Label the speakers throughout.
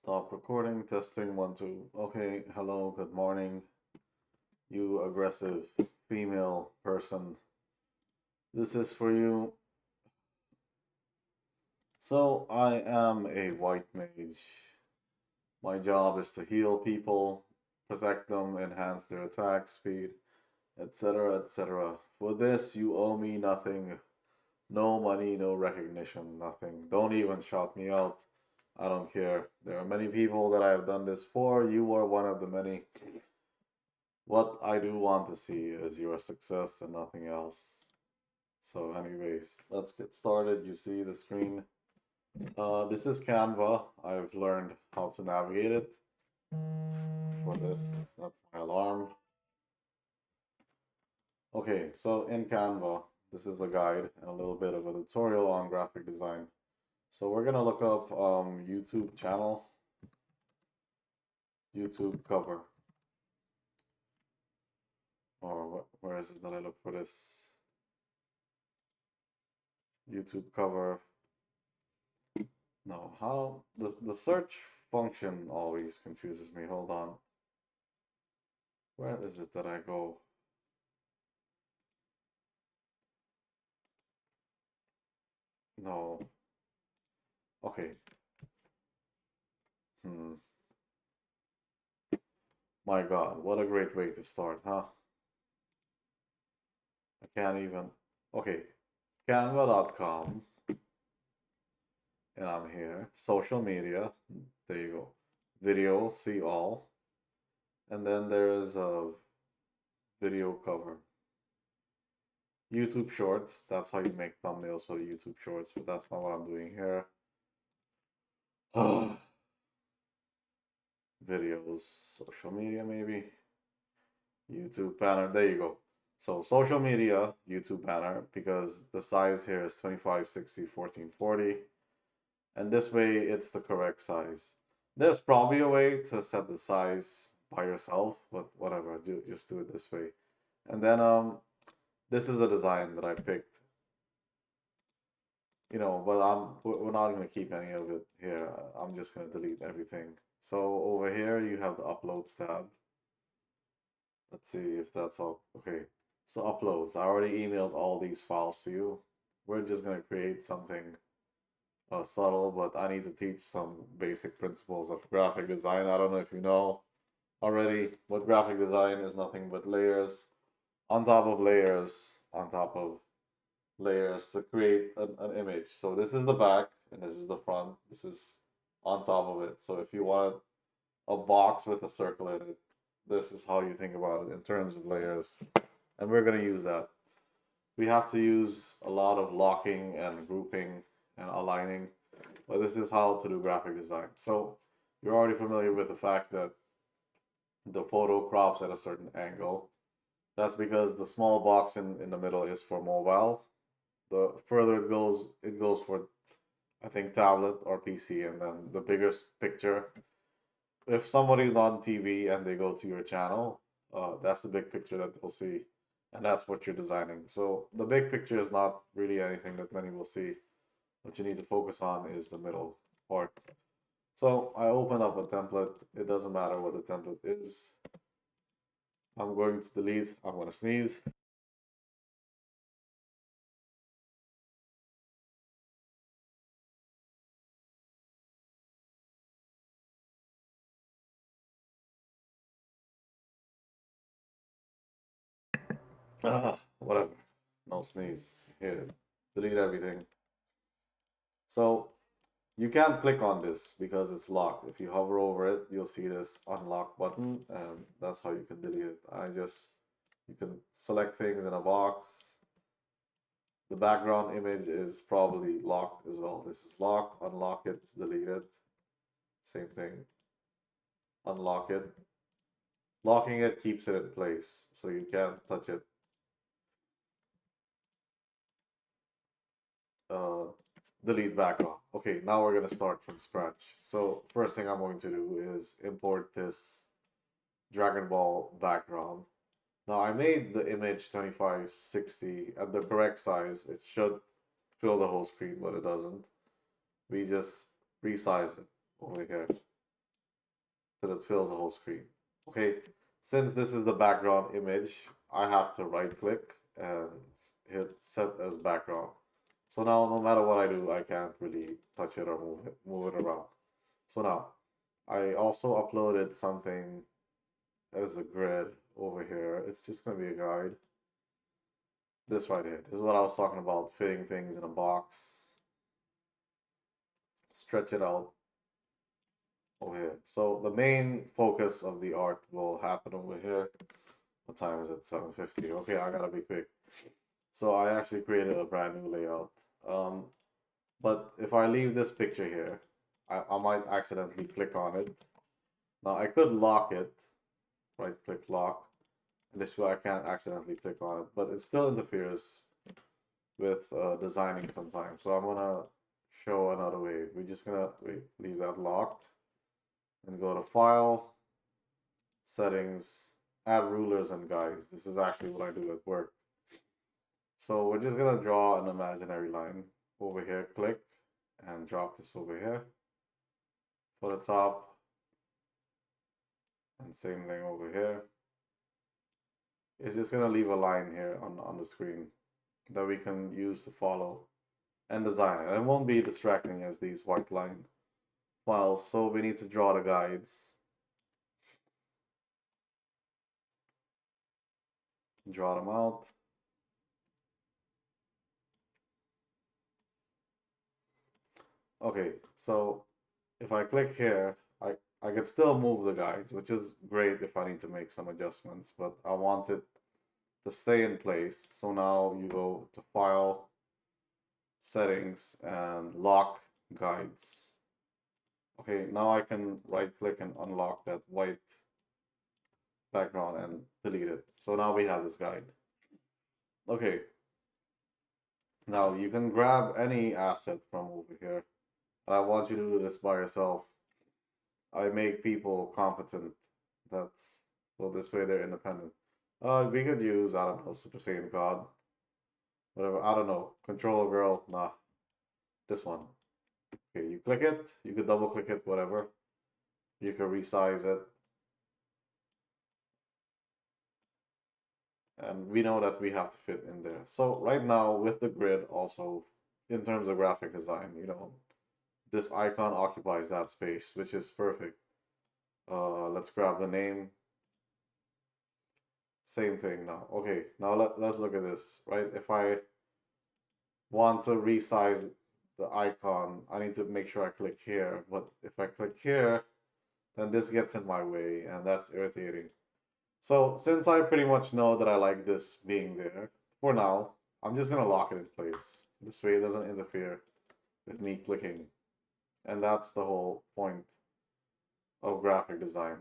Speaker 1: Stop recording, testing 1, 2. Okay, hello, good morning, you aggressive female person. This is for you. So, I am a white mage. My job is to heal people, protect them, enhance their attack speed, etc., etc. For this, you owe me nothing. No money, no recognition, nothing. Don't even shout me out. I don't care. There are many people that I have done this for. You are one of the many. What I do want to see is your success and nothing else. So anyways, let's get started. You see the screen. This is Canva. I've learned how to navigate it for this. That's my alarm. Okay, so in Canva, this is a guide and a little bit of a tutorial on graphic design. So we're gonna look up YouTube channel, YouTube cover, or where is it that I look for this? YouTube cover. No, how the search function always confuses me. Hold on. Where is it that I go? No. Okay. Hmm. My God, what a great way to start, huh? I can't even. Okay. Canva.com, and I'm here. Social media. There you go. Video, see all. And then there is a video cover. YouTube Shorts. That's how you make thumbnails for the YouTube Shorts, but that's not what I'm doing here. Videos, social media, maybe. YouTube banner. There you go. So social media, YouTube banner, because the size here is 2560 1440. And this way it's the correct size. There's probably a way to set the size by yourself, but whatever, just do it this way. And then this is a design that I picked. But we're not gonna keep any of it here. I'm just gonna delete everything. So over here you have the uploads tab. Let's see if that's all. Okay, so uploads. I already emailed all these files to you. We're just gonna create something subtle, but I need to teach some basic principles of graphic design. I don't know if you know already, but graphic design is nothing but layers on top of layers on top of layers to create an image. So this is the back and this is the front. This is on top of it. So if you want a box with a circle in it, this is how you think about it in terms of layers. And we're going to use that. We have to use a lot of locking and grouping and aligning, but this is how to do graphic design. So you're already familiar with the fact that the photo crops at a certain angle. That's because the small box in the middle is for mobile. The further it goes for, I think, tablet or PC, and then the bigger picture. If somebody's on TV and they go to your channel, that's the big picture that they'll see, and that's what you're designing. So the big picture is not really anything that many will see. What you need to focus on is the middle part. So I open up a template. It doesn't matter what the template is. I'm going to delete. I'm going to sneeze. Whatever. No sneeze. Here, delete everything. So you can't click on this because it's locked. If you hover over it, you'll see this unlock button, and that's how you can delete it. You can select things in a box. The background image is probably locked as well. This is locked. Unlock it, delete it. Same thing. Unlock it. Locking it keeps it in place, so you can't touch it. Uh, Delete background. Okay, now we're gonna start from scratch. So first thing I'm going to do is import this Dragon Ball background. Now I made the image 2560 at the correct size. It should fill the whole screen, but it doesn't. We just resize it over here. till it fills the whole screen. Okay, since this is the background image, I have to right click and hit set as background. So now no matter what I do, I can't really touch it or move it around. So now I also uploaded something as a grid over here. It's just gonna be a guide. This right here. This is what I was talking about, fitting things in a box. Stretch it out over here. So the main focus of the art will happen over here. What time is it? 7:50. Okay, I gotta be quick. So I actually created a brand new layout. Um, but if I leave this picture here, I might accidentally click on it. Now I could lock it, right click lock, and this way I can't accidentally click on it, but it still interferes with designing sometimes. So I'm gonna show another way. We're just gonna leave that locked and go to File, Settings, Add Rulers and Guides. This is actually what I do at work. So we're just gonna draw an imaginary line over here, click, and drop this over here for the top, and same thing over here. It's just gonna leave a line here on the screen that we can use to follow and design it. It won't be distracting as these white line files, so we need to draw the guides. Draw them out. Okay, so if I click here, I can still move the guides, which is great if I need to make some adjustments, but I want it to stay in place. So now you go to File, Settings, and Lock Guides. Okay, now I can right click and unlock that white background and delete it. So now we have this guide. Okay, now you can grab any asset from over here. I want you to do this by yourself. I make people competent. That's so this way they're independent. We could use, I don't know, Super Saiyan God. Whatever, I don't know. Control Girl, nah. This one. Okay, you click it, you could double click it, whatever. You can resize it. And we know that we have to fit in there. So right now with the grid also, in terms of graphic design, this icon occupies that space, which is perfect. Let's grab the name. Same thing now. Okay, now let's look at this, right? If I want to resize the icon, I need to make sure I click here. But if I click here, then this gets in my way, and that's irritating. So since I pretty much know that I like this being there, for now, I'm just gonna lock it in place. This way it doesn't interfere with me clicking. And that's the whole point of graphic design.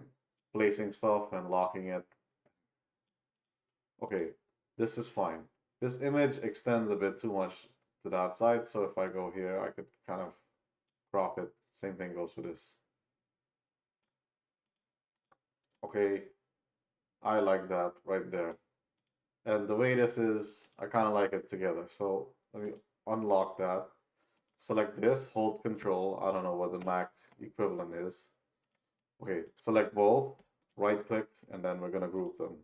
Speaker 1: Placing stuff and locking it. Okay, this is fine. This image extends a bit too much to that side, so if I go here, I could kind of crop it. Same thing goes for this. Okay, I like that right there. And the way this is, I kind of like it together. So let me unlock that. Select this, hold control. I don't know what the Mac equivalent is. Okay, select both, right click, and then we're gonna group them.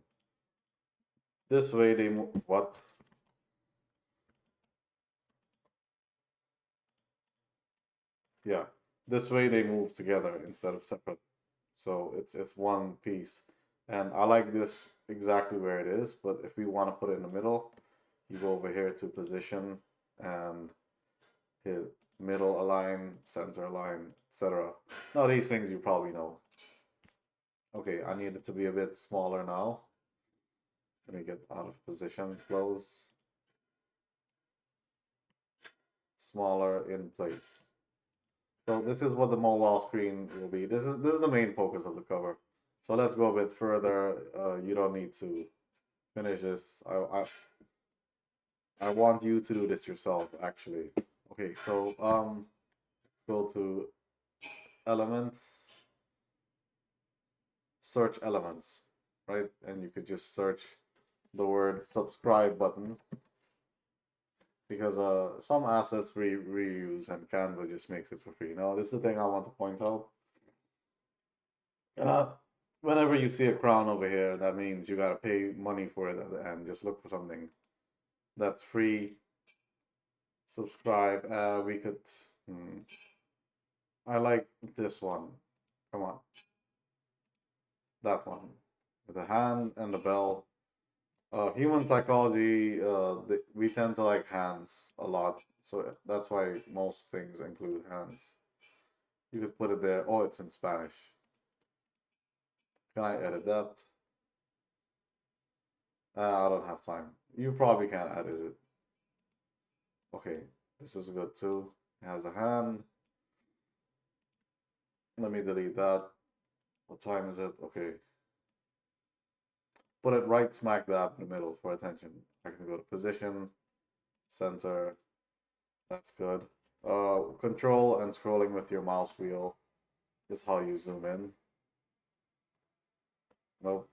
Speaker 1: This way they move, what? Yeah, this way they move together instead of separate. So it's one piece. And I like this exactly where it is, but if we want to put it in the middle, you go over here to position and hit middle align, center align, etc. Now these things you probably know. Okay, I need it to be a bit smaller now. Let me get out of position, close. Smaller in place. So this is what the mobile screen will be. This is the main focus of the cover. So let's go a bit further. You don't need to finish this. I want you to do this yourself, actually. Okay, so go to elements, search elements, right? And you could just search the word subscribe button because some assets we reuse and Canva just makes it for free. Now, this is the thing I want to point out. Uh, Whenever you see a crown over here, that means you gotta pay money for it at the end. Just look for something that's free. Subscribe. We could. Hmm, I like this one. Come on, that one. The hand and the bell. Human psychology. We tend to like hands a lot, so that's why most things include hands. You could put it there. Oh, it's in Spanish. Can I edit that? I don't have time. You probably can't edit it. Okay, this is good too. It has a hand. Let me delete that. What time is it? Okay. Put it right smack dab in the middle for attention. I can go to position, center. That's good. Control and scrolling with your mouse wheel is how you zoom in. Nope.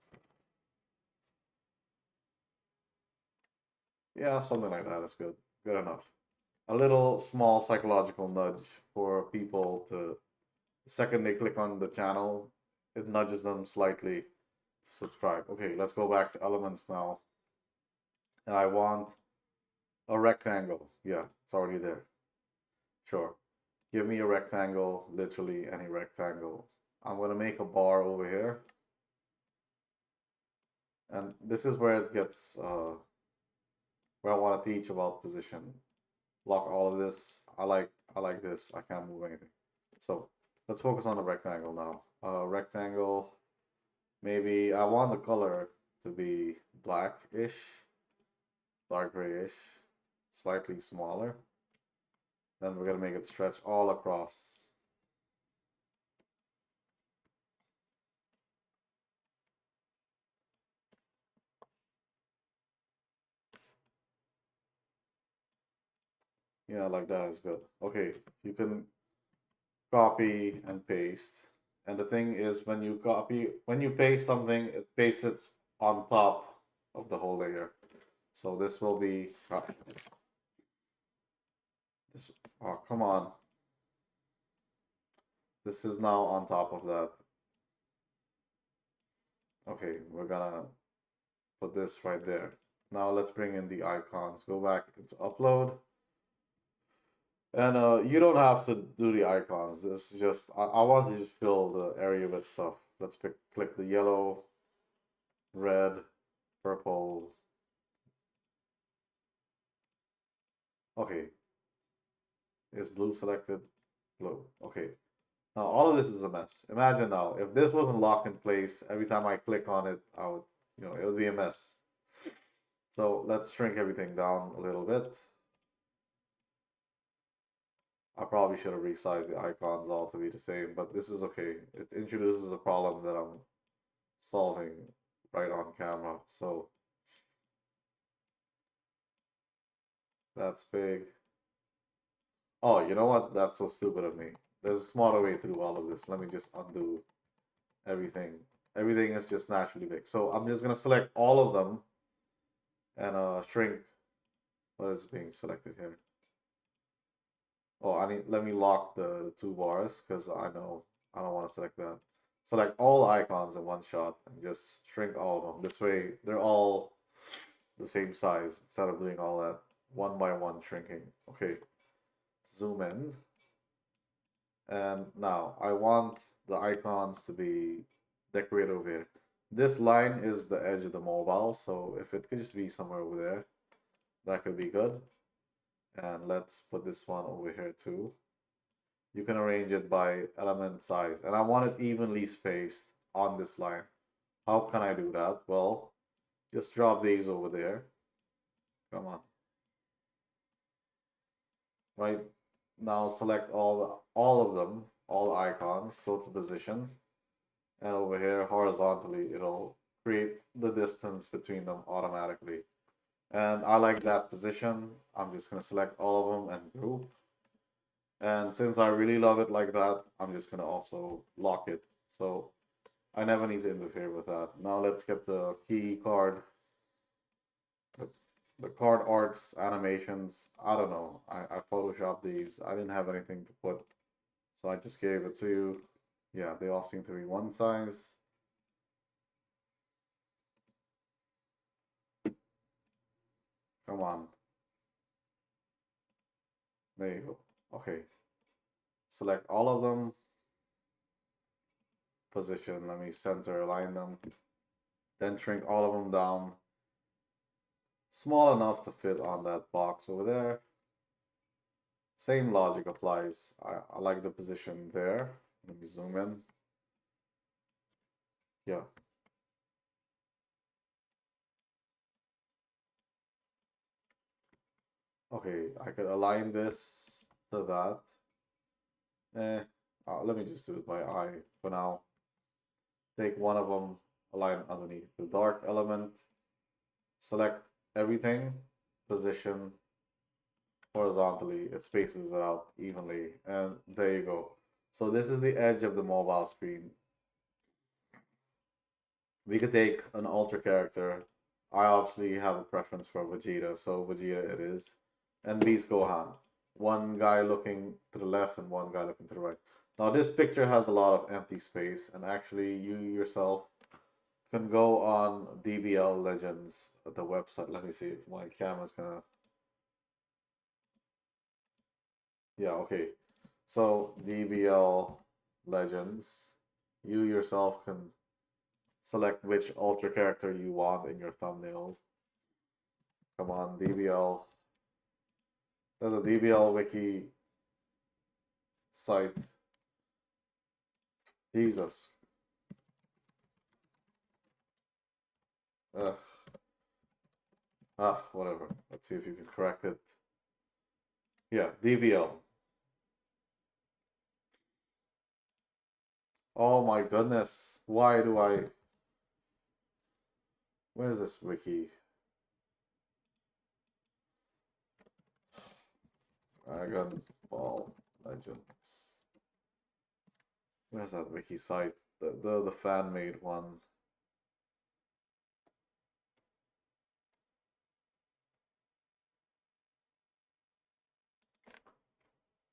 Speaker 1: Yeah, something like that is good. Good enough. A little small psychological nudge for people to, the second they click on the channel, it nudges them slightly to subscribe. Okay, let's go back to elements now. And I want a rectangle. Yeah, it's already there. Sure. Give me a rectangle, literally any rectangle. I'm going to make a bar over here. And this is where it gets, where I want to teach about position. Lock all of this. I like this. I can't move anything. So let's focus on the rectangle now. Rectangle, maybe I want the color to be black-ish, dark grayish, slightly smaller. Then we're gonna make it stretch all across. Yeah, like that is good. Okay, you can copy and paste. And the thing is, when you paste something, it pastes it on top of the whole layer. So this will be, this, oh, come on. This is now on top of that. Okay, we're gonna put this right there. Now let's bring in the icons. Go back into upload. And you don't have to do the icons. This is just, I want to just fill the area with stuff. Let's click the yellow, red, purple. Okay, is blue selected? Blue. Okay. Now all of this is a mess. Imagine now, if this wasn't locked in place, every time I click on it, I would, it would be a mess. So let's shrink everything down a little bit. I probably should have resized the icons all to be the same, but this is okay. It introduces a problem that I'm solving right on camera. So that's big. Oh, you know what? That's so stupid of me. There's a smarter way to do all of this. Let me just undo everything. Everything is just naturally big. So I'm just gonna select all of them and shrink what is being selected here. Oh, let me lock the two bars because I know I don't want to select that. Select all icons in one shot and just shrink all of them. This way they're all the same size instead of doing all that one by one shrinking. Okay, zoom in. And now I want the icons to be decorated over here. This line is the edge of the mobile, so if it could just be somewhere over there, that could be good. And let's put this one over here too. You can arrange it by element size. And I want it evenly spaced on this line. How can I do that? Well, just drop these over there. Come on. Right now select all of them, all icons, go to position. And over here horizontally, it'll create the distance between them automatically. And I like that position. I'm just going to select all of them and group. And since I really love it like that, I'm just going to also lock it. So I never need to interfere with that. Now let's get the key card. The card arts, animations, I don't know. I photoshopped these. I didn't have anything to put. So I just gave it to you. Yeah, they all seem to be one size. Come on. There you go. Okay. Select all of them. Position. Let me center align them. Then shrink all of them down. Small enough to fit on that box over there. Same logic applies. I like the position there. Let me zoom in. Yeah. Okay, I could align this to that. Let me just do it by eye for now. Take one of them, align underneath the dark element, select everything, position horizontally, it spaces it out evenly, and there you go. So this is the edge of the mobile screen. We could take an alter character. I obviously have a preference for Vegeta, so Vegeta it is. And Beast Gohan. One guy looking to the left and one guy looking to the right. Now this picture has a lot of empty space, and actually you yourself can go on DBL Legends, the website. Let me see if my camera's gonna. Yeah, okay. So DBL Legends, you yourself can select which alter character you want in your thumbnail. Come on, DBL. There's a DBL wiki site. Jesus. Ugh. Whatever. Let's see if you can correct it. Yeah, DBL. Oh my goodness. Why do I... Where's this wiki? Dragon Ball Legends. Where's that wiki site? The fan made one.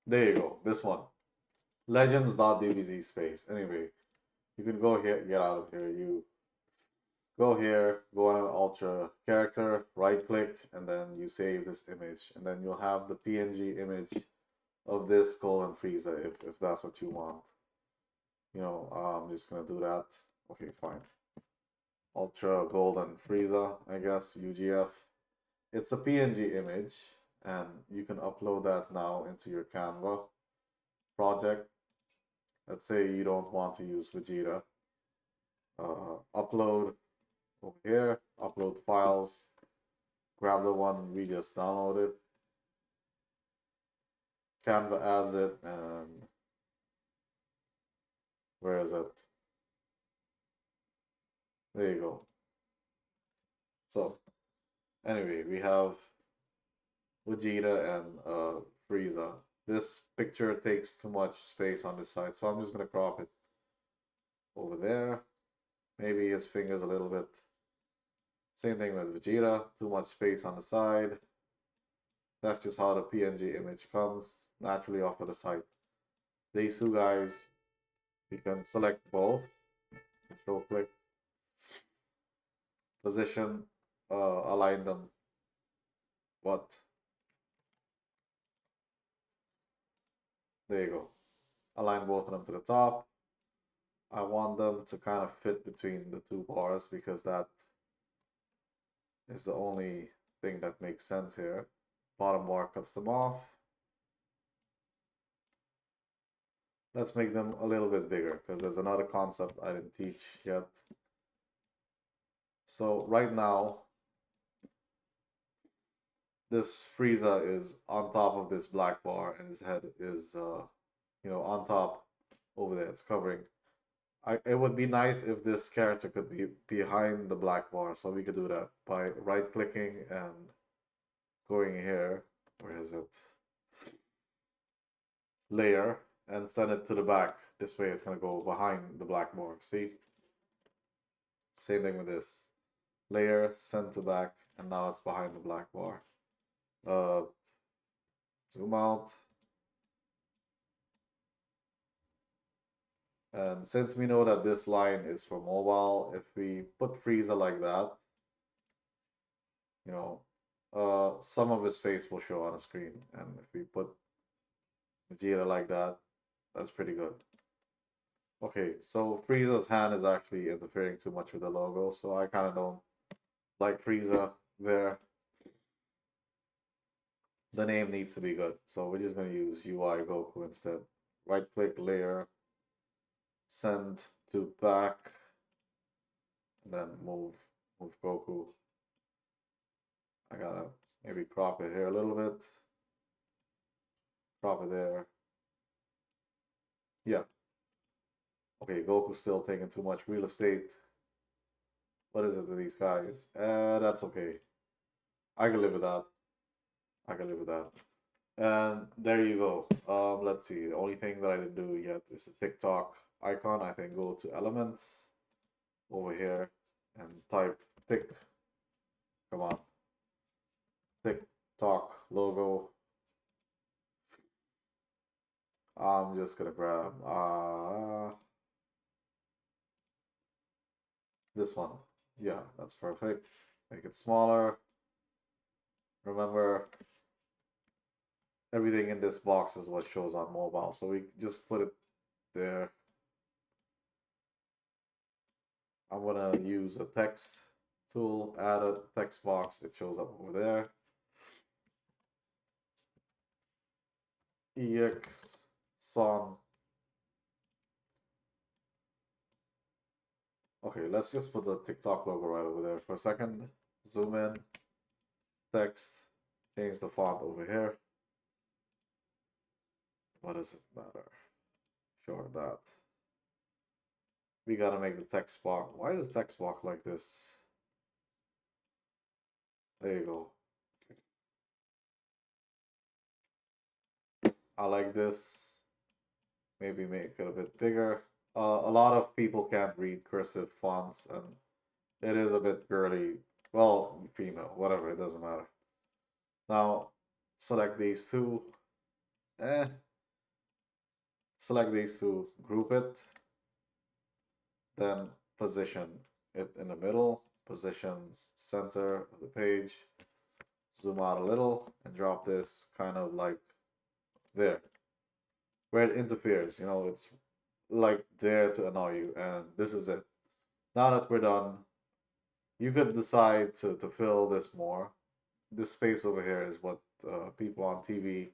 Speaker 1: There you go. This one. Legends.dbz space. Anyway, you can go here, get out of here. You go here, go on an ultra character, right click, and then you save this image. And then you'll have the PNG image of this Golden Frieza if that's what you want. You know, I'm just gonna do that. Okay, fine. Ultra Golden Frieza, I guess, UGF. It's a PNG image, and you can upload that now into your Canva project. Let's say you don't want to use Vegeta. Upload over here, upload files, grab the one we just downloaded. Canva adds it, and where is it? There you go. So, anyway, we have Vegeta and Frieza. This picture takes too much space on this side, so I'm just gonna crop it over there. Maybe his fingers a little bit. Same thing with Vegeta, too much space on the side. That's just how the PNG image comes naturally off of the side. These two guys, you can select both, control click, position, align them. What? There you go. Align both of them to the top. I want them to kind of fit between the two bars because that is the only thing that makes sense here. Bottom bar cuts them off. Let's make them a little bit bigger because there's another concept I didn't teach yet. So right now, this Frieza is on top of this black bar and his head is, on top over there. It's covering. It would be nice if this character could be behind the black bar, so we could do that by right-clicking and going here. Where is it? Layer, and send it to the back. This way it's going to go behind the black bar. See? Same thing with this. Layer, send to back, and now it's behind the black bar. Zoom out. And since we know that this line is for mobile, if we put Frieza like that, you know, some of his face will show on the screen. And if we put Vegeta like that, that's pretty good. Okay, so Frieza's hand is actually interfering too much with the logo, so I kind of don't like Frieza there. The name needs to be good, so we're just going to use UI Goku instead. Right click layer, send to back, and then move Goku. I gotta maybe crop it here a little bit. Crop it there. Yeah. Okay, Goku's still taking too much real estate. What is it with these guys? That's okay. I can live with that. I can live with that. And there you go. Let's see. The only thing that I didn't do yet is the TikTok icon. I think go to elements over here and type tick. Come on. TikTok logo. I'm just gonna grab this one. Yeah, that's perfect. Make it smaller. Remember, everything in this box is what shows on mobile, so we just put it there. I'm gonna use a text tool, add a text box, it shows up over there. EX son. Okay, let's just put the TikTok logo right over there for a second. Zoom in, text, change the font over here. What does it matter? Sure, that. We gotta make the text box. Why is the text box like this? There you go. I like this. Maybe make it a bit bigger. A lot of people can't read cursive fonts, and it is a bit girly. Well, female, whatever, it doesn't matter. Now, select these two. Eh. Select these two, group it. Then position it in the middle. Position center of the page. Zoom out a little and drop this kind of like there. Where it interferes, you know, it's like there to annoy you. And this is it. Now that we're done, you could decide to fill this more. This space over here is what people on TV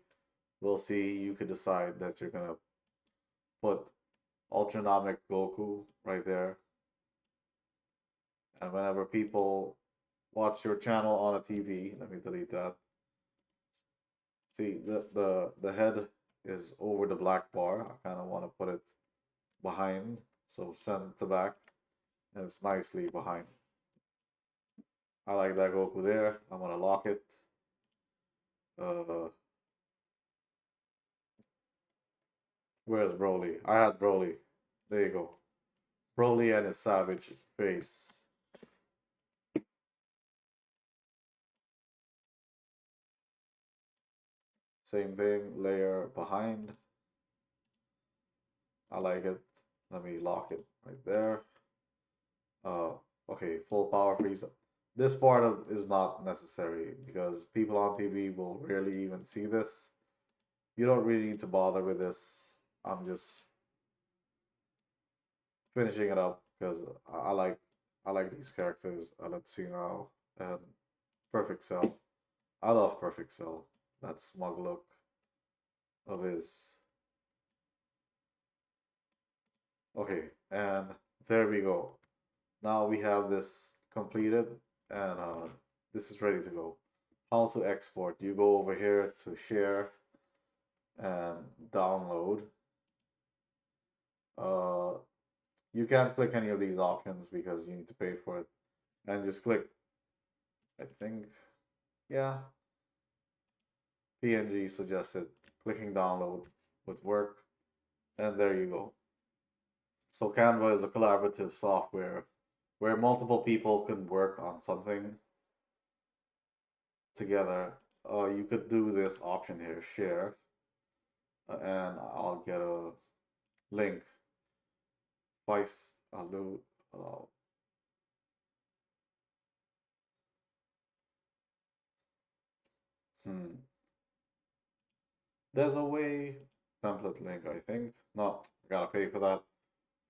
Speaker 1: will see. You could decide that you're gonna put Ultranomic Goku right there. And whenever people watch your channel on a TV, let me delete that. See, the head is over the black bar. I kind of want to put it behind, so send to back, and it's nicely behind. I like that Goku there. I'm gonna lock it. Uh, where's Broly? I had Broly. There you go. Broly and his savage face. Same thing, layer behind. I like it. Let me lock it right there. Uh, okay, full power freeze. This part of is not necessary because people on TV will rarely even see this. You don't really need to bother with this. I'm just finishing it up because I like these characters. Let's see now and Perfect Cell. I love Perfect Cell. That smug look of his. Okay, and there we go. Now we have this completed and this is ready to go. How to export? You go over here to share and download. Uh, you can't click any of these options because you need to pay for it. And just click, I think, yeah, PNG suggested. Clicking download would work. And there you go. So Canva is a collaborative software where multiple people can work on something together. You could do this option here, share, and I'll get a link twice allow allow. Hmm. There's a way. Template link, I think. No, I gotta pay for that.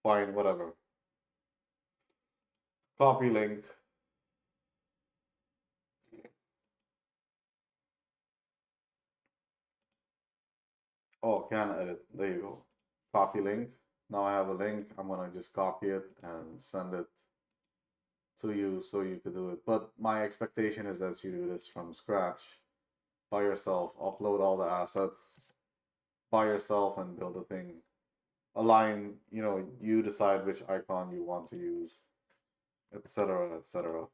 Speaker 1: Fine, whatever. Copy link. Oh, can edit. There you go. Copy link. Now I have a link. I'm gonna just copy it and send it to you so you could do it. But my expectation is that you do this from scratch by yourself, upload all the assets by yourself and build a thing. Align, you decide which icon you want to use, etc., etc.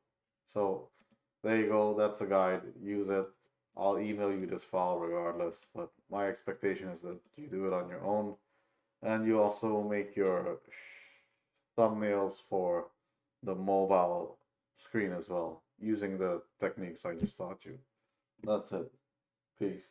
Speaker 1: So there you go. That's a guide. Use it. I'll email you this file regardless, but my expectation is that you do it on your own and you also make your thumbnails for the mobile screen as well using the techniques I just taught you. That's it. Peace.